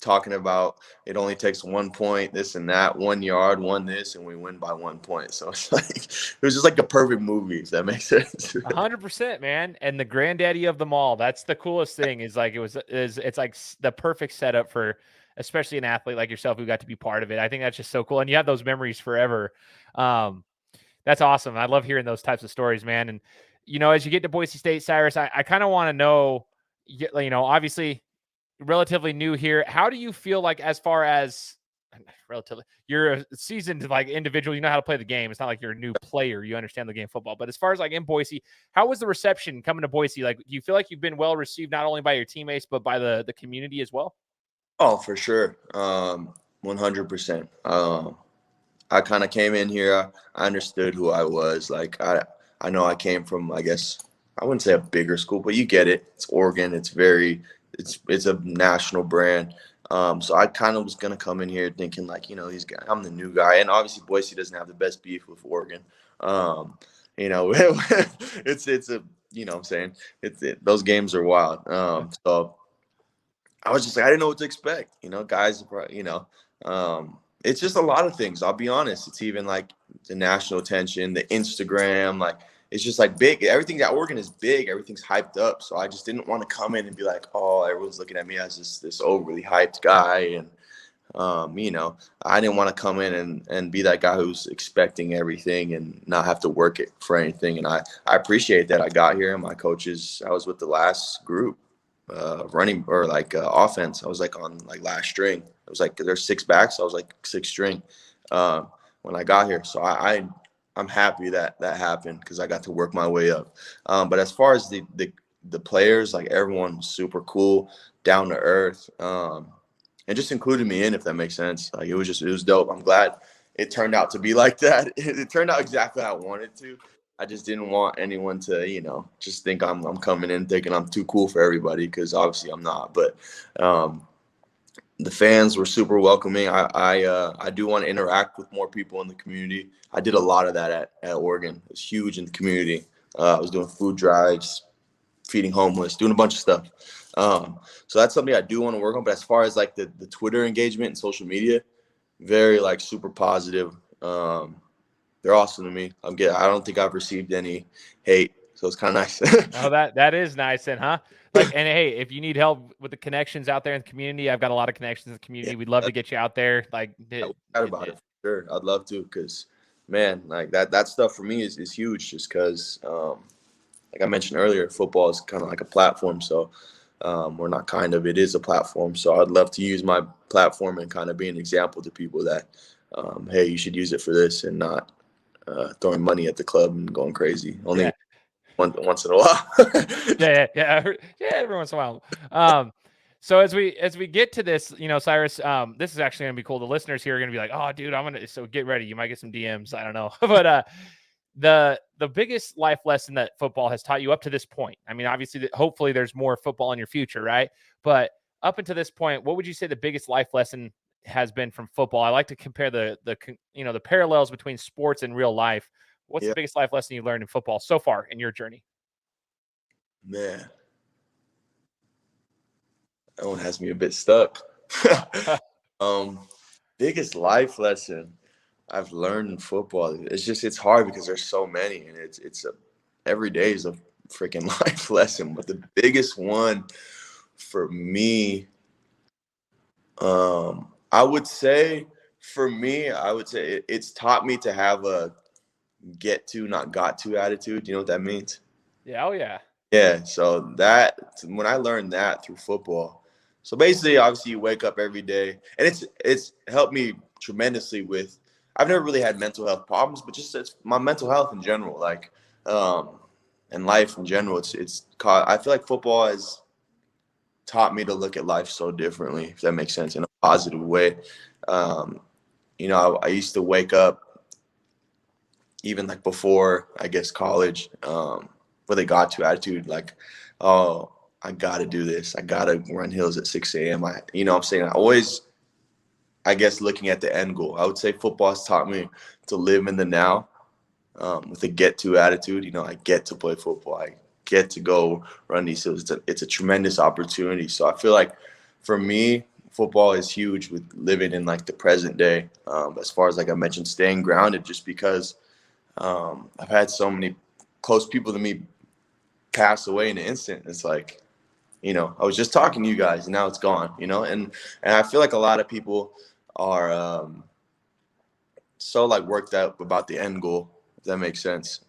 talking about it only takes 1 point, this and that, 1 yard, one this, and we win by 1 point. So it's like it was just like a perfect movie, if that makes sense. 100%, man. And the granddaddy of them all. That's the coolest thing. Is like it's like the perfect setup for especially an athlete like yourself who got to be part of it. I think that's just so cool, and you have those memories forever. That's awesome. I love hearing those types of stories, man. And as you get to Boise State, Cyrus, I kind of want to know, obviously relatively new here. How do you feel like as far as relatively you're a seasoned like individual, you know how to play the game. It's not like you're a new player. You understand the game of football. But as far as like in Boise, how was the reception coming to Boise? Like, do you feel like you've been well received not only by your teammates, but by the community as well? Oh, for sure. 100%. I kind of came in here. I understood who I was. Like, I know I came from, I guess, I wouldn't say a bigger school, but you get it. It's Oregon. It's a national brand. So I kind of was going to come in here thinking like, these guys, I'm the new guy. And obviously Boise doesn't have the best beef with Oregon. It's a, what I'm saying, those games are wild. So I was just like, I didn't know what to expect, guys, it's just a lot of things. I'll be honest. It's even like the national attention, the Instagram, like, it's just like big. Everything at Oregon is big. Everything's hyped up. So I just didn't want to come in and be like, oh, everyone's looking at me as this overly hyped guy. And, I didn't want to come in and be that guy who's expecting everything and not have to work it for anything. And I appreciate that I got here. And my coaches, I was with the last group running or like offense. I was like on like last string. It was like there's 6 backs. I was like 6th string when I got here. So I'm happy that happened because I got to work my way up. But as far as the players, like everyone was super cool, down to earth, and just included me in, if that makes sense. Like it was dope. I'm glad it turned out to be like that. It turned out exactly how I wanted to. I just didn't want anyone to, just think I'm coming in thinking I'm too cool for everybody because obviously I'm not. But the fans were super welcoming. I do want to interact with more people in the community. I did a lot of that at Oregon. It was huge in the community. I was doing food drives, feeding homeless, doing a bunch of stuff. So that's something I do want to work on. But as far as like the Twitter engagement and social media, very like super positive. They're awesome to me. I don't think I've received any hate, so it's kind of nice. Oh, that is nice, then, huh? Like, and hey, if you need help with the connections out there in the community, I've got a lot of connections in the community. We'd love to get you out there. Like, about it for sure. I'd love to, because man, like that stuff for me is huge. Just because, like I mentioned earlier, football is kind of like a platform. So, we're not kind of, it is a platform. So I'd love to use my platform and kind of be an example to people that, hey, you should use it for this and not throwing money at the club and going crazy. Only once in a while. yeah. Every once in a while. So as we get to this, Cyrus, this is actually gonna be cool. The listeners here are gonna be like, oh, dude, so get ready. You might get some DMs. I don't know, but the biggest life lesson that football has taught you up to this point. I mean, obviously, hopefully, there's more football in your future, right? But up until this point, what would you say the biggest life lesson has been from football? I like to compare the parallels between sports and real life. What's the biggest life lesson you learned in football so far in your journey? Man, that one has me a bit stuck. Biggest life lesson I've learned in football. It's hard because there's so many, and every day is a freaking life lesson. But the biggest one for me, I would say, it's taught me to have a get to, not got to attitude. Do you know what that means? Yeah. Oh, yeah. Yeah. So when I learned that through football, so basically, obviously, you wake up every day, and it's helped me tremendously with. I've never really had mental health problems, but just it's my mental health in general, like, and life in general. I feel like football has taught me to look at life so differently, if that makes sense, in a positive way. Um, I used to wake up even like before, I guess, college, with a got to attitude, like, oh, I got to do this. I got to run hills at 6 a.m. I'm saying, I always, I guess, looking at the end goal. I would say football has taught me to live in the now, with a get to attitude. I get to play football. I get to go run these hills. It's a tremendous opportunity. So I feel like for me, football is huge with living in like the present day. As far as, like I mentioned, staying grounded, just because I've had so many close people to me pass away in an instant. It's like, I was just talking to you guys and now it's gone, and I feel like a lot of people are so like worked up about the end goal, if that makes sense,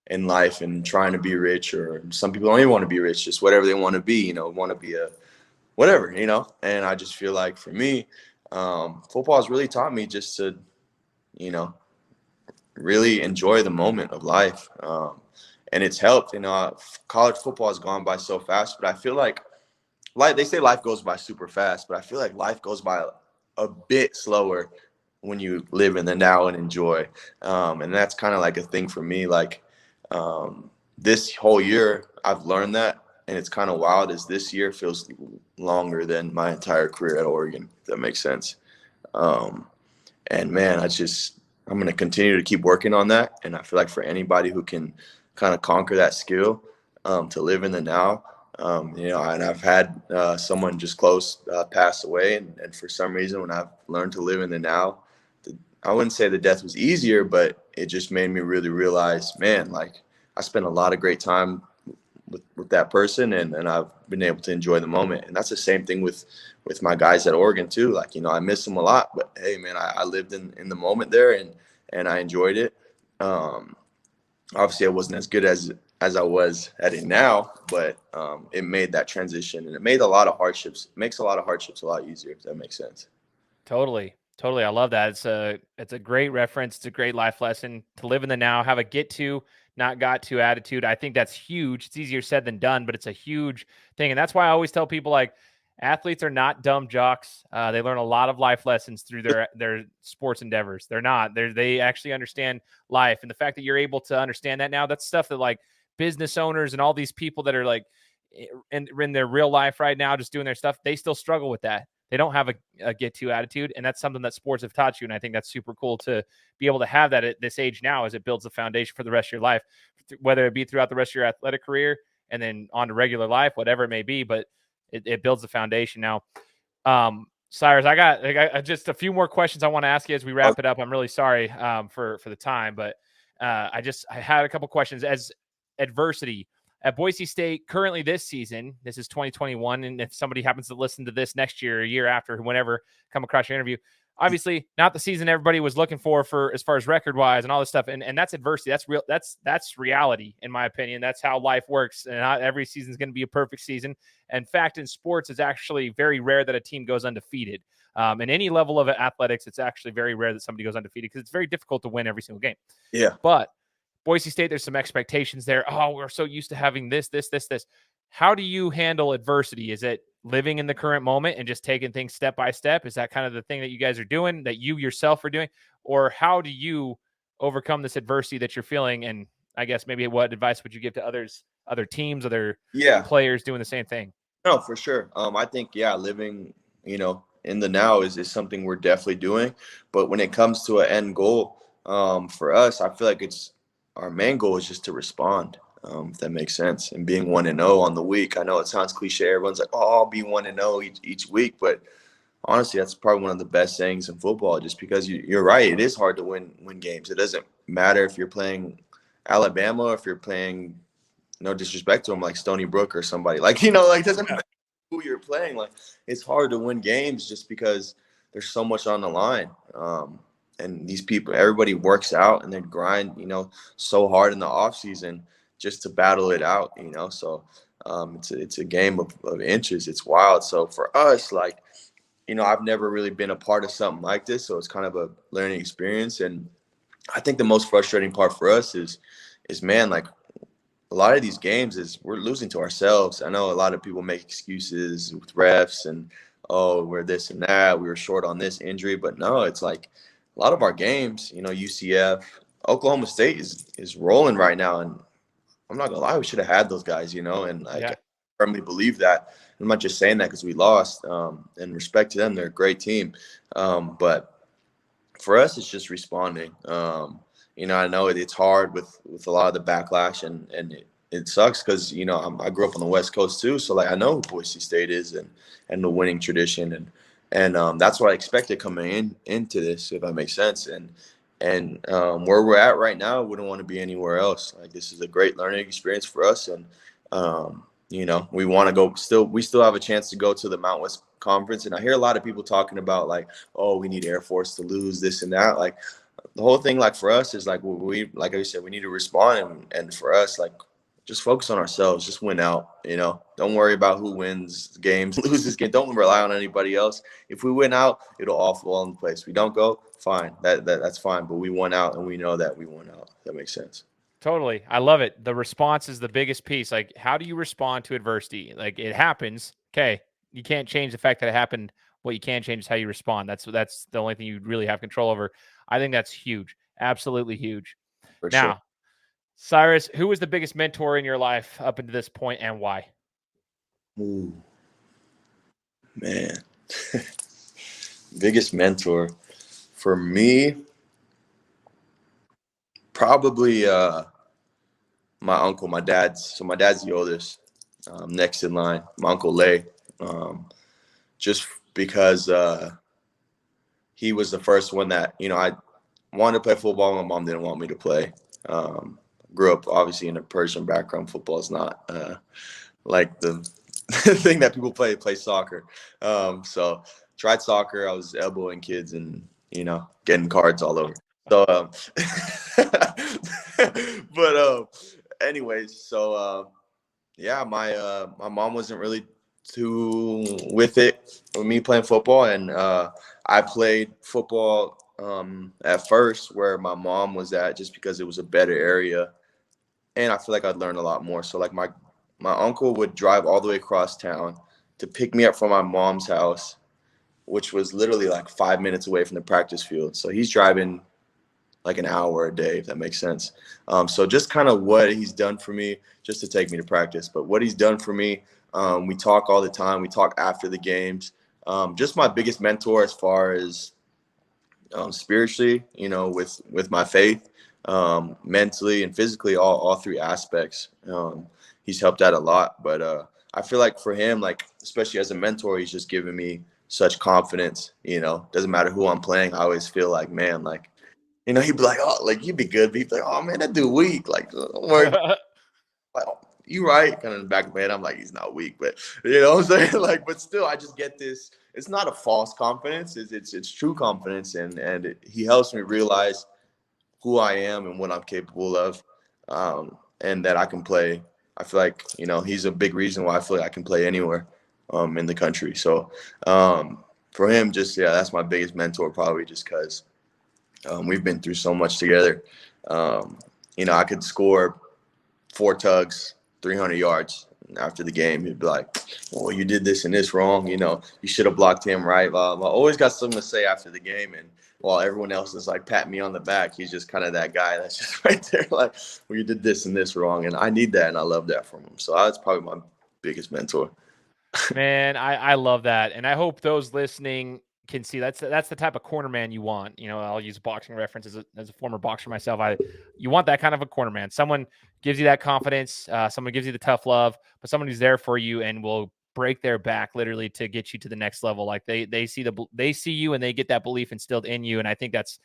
in life, and trying to be rich, or some people don't even want to be rich, just whatever they want to be, want to be a whatever, and I just feel like for me, football has really taught me just to, really enjoy the moment of life. And it's helped. College football has gone by so fast, but I feel like they say life goes by super fast, but I feel like life goes by a bit slower when you live in the now and enjoy. And that's kind of like a thing for me. Like, this whole year, I've learned that, and it's kind of wild as this year feels longer than my entire career at Oregon, if that makes sense. And man, I'm going to continue to keep working on that. And I feel like for anybody who can kind of conquer that skill, to live in the now, and I've had someone just close pass away. And for some reason, when I've learned to live in the now, I wouldn't say the death was easier, but it just made me really realize, man, like, I spent a lot of great time with that person, and I've been able to enjoy the moment. And that's the same thing with my guys at Oregon too. Like, I miss them a lot, but hey, man, I lived in the moment there, and I enjoyed it. Obviously I wasn't as good as I was at it now, but it made that transition, and it makes a lot of hardships a lot easier, if that makes sense. Totally. Totally. I love that. It's a great reference. It's a great life lesson to live in the now, have a get to, not got to attitude. I think that's huge. It's easier said than done, but it's a huge thing. And that's why I always tell people, like, athletes are not dumb jocks. They learn a lot of life lessons through their sports endeavors. They actually understand life. And the fact that you're able to understand that now, that's stuff that, like, business owners and all these people that are, like, in their real life right now, just doing their stuff, they still struggle with that. They don't have a get-to attitude, and that's something that sports have taught you, and I think that's super cool to be able to have that at this age now, as it builds a foundation for the rest of your life, whether it be throughout the rest of your athletic career and then on to regular life, whatever it may be, but it builds the foundation. Now, Cyrus, I got just a few more questions I want to ask you as we wrap it up. I'm really sorry for the time, but I had a couple questions. As adversity at Boise State currently this season, this is 2021, and if somebody happens to listen to this next year, a year after, whenever, come across your interview, obviously not the season everybody was looking for as far as record wise and all this stuff, and that's adversity. That's real. That's reality, in my opinion. That's how life works, and not every season is going to be a perfect season. In fact, in sports, it's actually very rare that a team goes undefeated. In any level of athletics, it's actually very rare that somebody goes undefeated, because it's very difficult to win every single game. Yeah. But Boise State, there's some expectations there. Oh, we're so used to having this. How do you handle adversity? Is it living in the current moment and just taking things step by step? Is that kind of the thing that you guys are doing, that you yourself are doing? Or how do you overcome this adversity that you're feeling? And I guess maybe what advice would you give to other teams, other players doing the same thing? No, for sure. I think, living, in the now is something we're definitely doing. But when it comes to an end goal, for us, I feel like our main goal is just to respond, if that makes sense. And being 1-0 on the week. I know it sounds cliche. Everyone's like, oh, I'll be 1-0 each week. But honestly, that's probably one of the best sayings in football, just because you're right. It is hard to win games. It doesn't matter if you're playing Alabama or if you're playing, no disrespect to them, like Stony Brook or somebody. Like, like, doesn't matter who you're playing. Like, it's hard to win games just because there's so much on the line. And these people, everybody works out and they grind, so hard in the off season just to battle it out, So it's a game of inches. It's wild. So for us, like, I've never really been a part of something like this, so it's kind of a learning experience. And I think the most frustrating part for us is man, like, a lot of these games is we're losing to ourselves. I know a lot of people make excuses with refs and, oh, we're this and that, we were short on this injury, but no, it's like a lot of our games, UCF, Oklahoma State is rolling right now, and I'm not gonna lie, we should have had those guys, and I firmly believe that. I'm not just saying that because we lost. And respect to them, they're a great team. But for us, it's just responding. I know it's hard with a lot of the backlash, and it sucks because I grew up on the West Coast too, so like I know who Boise State is and the winning tradition, and that's what I expected coming into this, if that makes sense. And where we're at right now, we don't want to be anywhere else. Like, this is a great learning experience for us, and we want to go. We still have a chance to go to the Mountain West Conference, and I hear a lot of people talking about, like, oh, we need Air Force to lose this and that. Like, the whole thing, like, for us is like, like I said, we need to respond, and for us, like, just focus on ourselves, just win out. Don't worry about who wins games, loses game. Don't rely on anybody else. If we win out, it'll all fall in place. We don't go, fine, that's fine. But we won out, and we know that we won out. That makes sense. Totally. I love it. The response is the biggest piece. Like, how do you respond to adversity? Like, it happens. Okay. You can't change the fact that it happened. What you can change is how you respond. That's the only thing you really have control over. I think that's huge. Absolutely huge. For now, sure. Cyrus, who was the biggest mentor in your life up until this point, and why? Ooh, man. Biggest mentor for me, probably my uncle, my dad's. So my dad's the oldest, next in line. My uncle Lay, just because he was the first one that I wanted to play football. My mom didn't want me to play. Grew up obviously in a Persian background. Football is not like the thing that people play soccer. So tried soccer. I was elbowing kids and getting cards all over. So, but anyways, so yeah, my mom wasn't really too with it with me playing football, and I played football at first where my mom was at, just because it was a better area, and I feel like I'd learn a lot more. So like my uncle would drive all the way across town to pick me up from my mom's house, which was literally like 5 minutes away from the practice field. So he's driving like an hour a day, if that makes sense. So just kind of what he's done for me, just to take me to practice, but what he's done for me, we talk all the time. We talk after the games. Just my biggest mentor as far as spiritually, with my faith, mentally and physically, all three aspects. He's helped out a lot, but I feel like for him, like, especially as a mentor, he's just given me such confidence. Doesn't matter who I'm playing, I always feel like, man, like, he'd be like, oh, like, you'd be good. But he'd be like, oh, man, that dude weak. Like, don't worry. Like, oh, you right. Kind of in the back of my head, I'm like, he's not weak. But, you know what I'm saying? Like, but still, I just get this. It's not a false confidence. It's true confidence. And he helps me realize who I am and what I'm capable of, and that I can play. I feel like, he's a big reason why I feel like I can play anywhere in the country. So for him, that's my biggest mentor, probably, just because we've been through so much together. I could score 4 tugs, 300 yards. After the game, he'd be like, "Oh, you did this and this wrong. You should have blocked him right." I always got something to say after the game, and while everyone else is like patting me on the back, he's just kind of that guy that's just right there, like, "Well, you did this and this wrong," and I need that, and I love that from him. So that's probably my biggest mentor. Man, I love that, and I hope those listening can see that's the type of corner man you want. I'll use a boxing reference as a former boxer myself. You want that kind of a corner man. Someone gives you that confidence. Someone gives you the tough love, but someone who's there for you and will break their back literally to get you to the next level. Like they see you and they get that belief instilled in you. And I think that's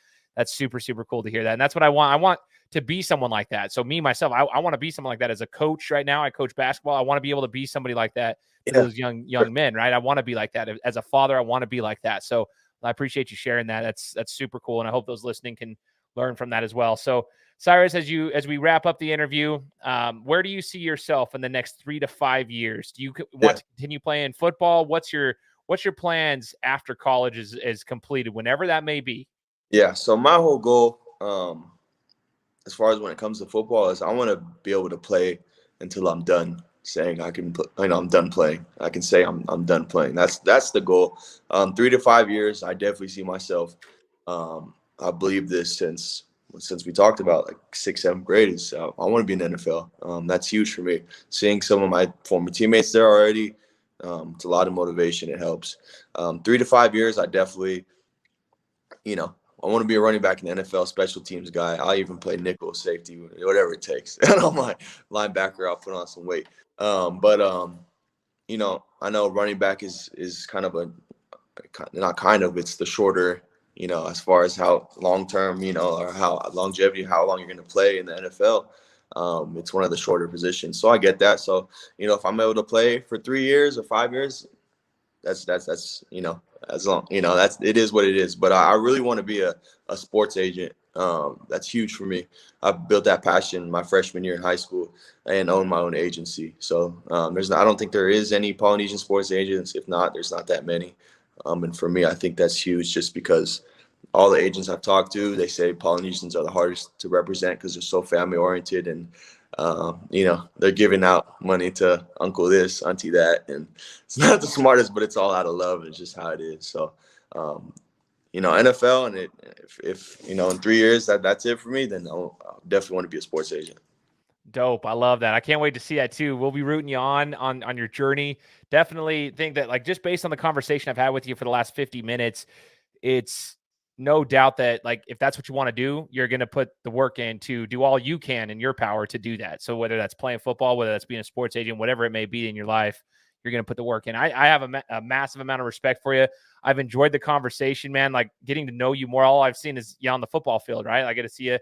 super, super cool to hear that. And that's what I want. I want to be someone like that. So me, myself, I want to be someone like that as a coach right now. I coach basketball. I want to be able to be somebody like that to those young men, right? I want to be like that. As a father, I want to be like that. So I appreciate you sharing that. That's super cool. And I hope those listening can learn from that as well. So Cyrus, as we wrap up the interview, where do you see yourself in the next 3 to 5 years? Do you want to continue playing football? What's your plans after college is completed, whenever that may be? Yeah. So my whole goal, as far as when it comes to football, is I want to be able to play until I'm done saying I can, I'm done playing. I can say I'm done playing. That's the goal. 3 to 5 years, I definitely see myself. I believe this since we talked about like 6th, 7th grade. Is I want to be in the NFL. That's huge for me. Seeing some of my former teammates there already, it's a lot of motivation. It helps. 3 to 5 years, I definitely, I want to be a running back in the NFL, special teams guy. I'll even play nickel, safety, whatever it takes. I don't mind linebacker. I'll put on some weight. But I know running back is kind of it's the shorter, as far as how long-term, or how longevity, how long you're going to play in the NFL. It's one of the shorter positions. So I get that. So, if I'm able to play for 3 years or 5 years, that's as long, it is what it is. But I really want to be a sports agent. That's huge for me. I built that passion my freshman year in high school and own my own agency. So I don't think there is any Polynesian sports agents. If not, there's not that many. And for me, I think that's huge, just because all the agents I've talked to, they say Polynesians are the hardest to represent because they're so family oriented, and they're giving out money to uncle this, auntie that, and it's not the smartest, but it's all out of love. It's just how it is. So, NFL, and if in 3 years that's it for me, then I'll definitely want to be a sports agent. Dope. I love that. I can't wait to see that too. We'll be rooting you on your journey. Definitely think that, like, just based on the conversation I've had with you for the last 50 minutes, it's no doubt that, like, if that's what you want to do, you're going to put the work in to do all you can in your power to do that. So whether that's playing football, whether that's being a sports agent, whatever it may be in your life, you're going to put the work in. I have a massive amount of respect for you. I've enjoyed the conversation, man. Like, getting to know you more. All I've seen is you on the football field, right? I get to see you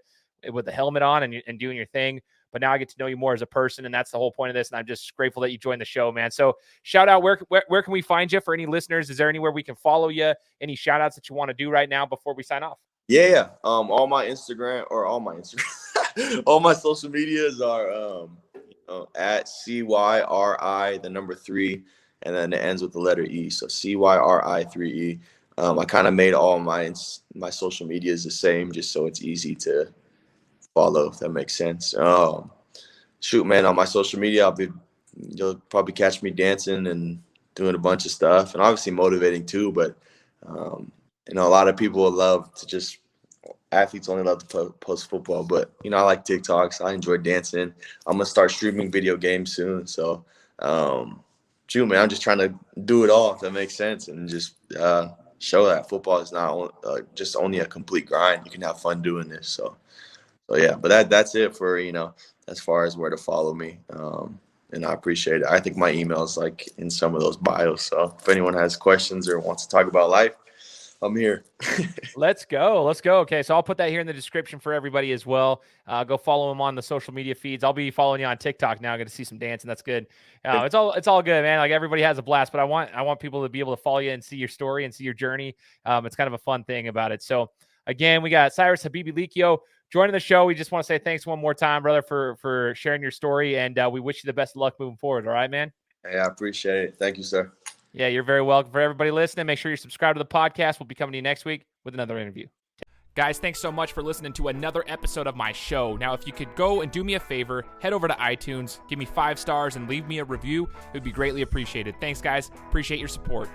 with the helmet on and doing your thing. But now I get to know you more as a person, and that's the whole point of this. And I'm just grateful that you joined the show, man. So shout out, where can we find you for any listeners? Is there anywhere we can follow you? Any shout outs that you want to do right now before we sign off? Yeah. All my social medias are at CYRI, the number 3, and then it ends with the letter E. So CYRI 3E. I kind of made all my social medias the same, just so it's easy to follow, if that makes sense. Shoot, man, on my social media, you'll probably catch me dancing and doing a bunch of stuff, and obviously motivating too. But a lot of people love to just, athletes only love to post football, but I like TikToks. I enjoy dancing. I'm gonna start streaming video games soon. So shoot, man, I'm just trying to do it all, if that makes sense, and just show that football is not just only a complete grind. You can have fun doing this. So yeah, but that's it for, as far as where to follow me. And I appreciate it. I think my email is like in some of those bios. So if anyone has questions or wants to talk about life, I'm here. Let's go. Okay, so I'll put that here in the description for everybody as well. Go follow him on the social media feeds. I'll be following you on TikTok now. I get to see some dancing. That's good. It's all good, man. Like, everybody has a blast, but I want people to be able to follow you and see your story and see your journey. It's kind of a fun thing about it. So again, we got Cyrus Habibi-Likio joining the show. We just want to say thanks one more time, brother, for sharing your story, and we wish you the best of luck moving forward. All right, man? Hey, I appreciate it. Thank you, sir. Yeah, you're very welcome. For everybody listening, make sure you're subscribed to the podcast. We'll be coming to you next week with another interview. Guys, thanks so much for listening to another episode of my show. Now, if you could go and do me a favor, head over to iTunes, give me 5 stars, and leave me a review, it would be greatly appreciated. Thanks, guys. Appreciate your support.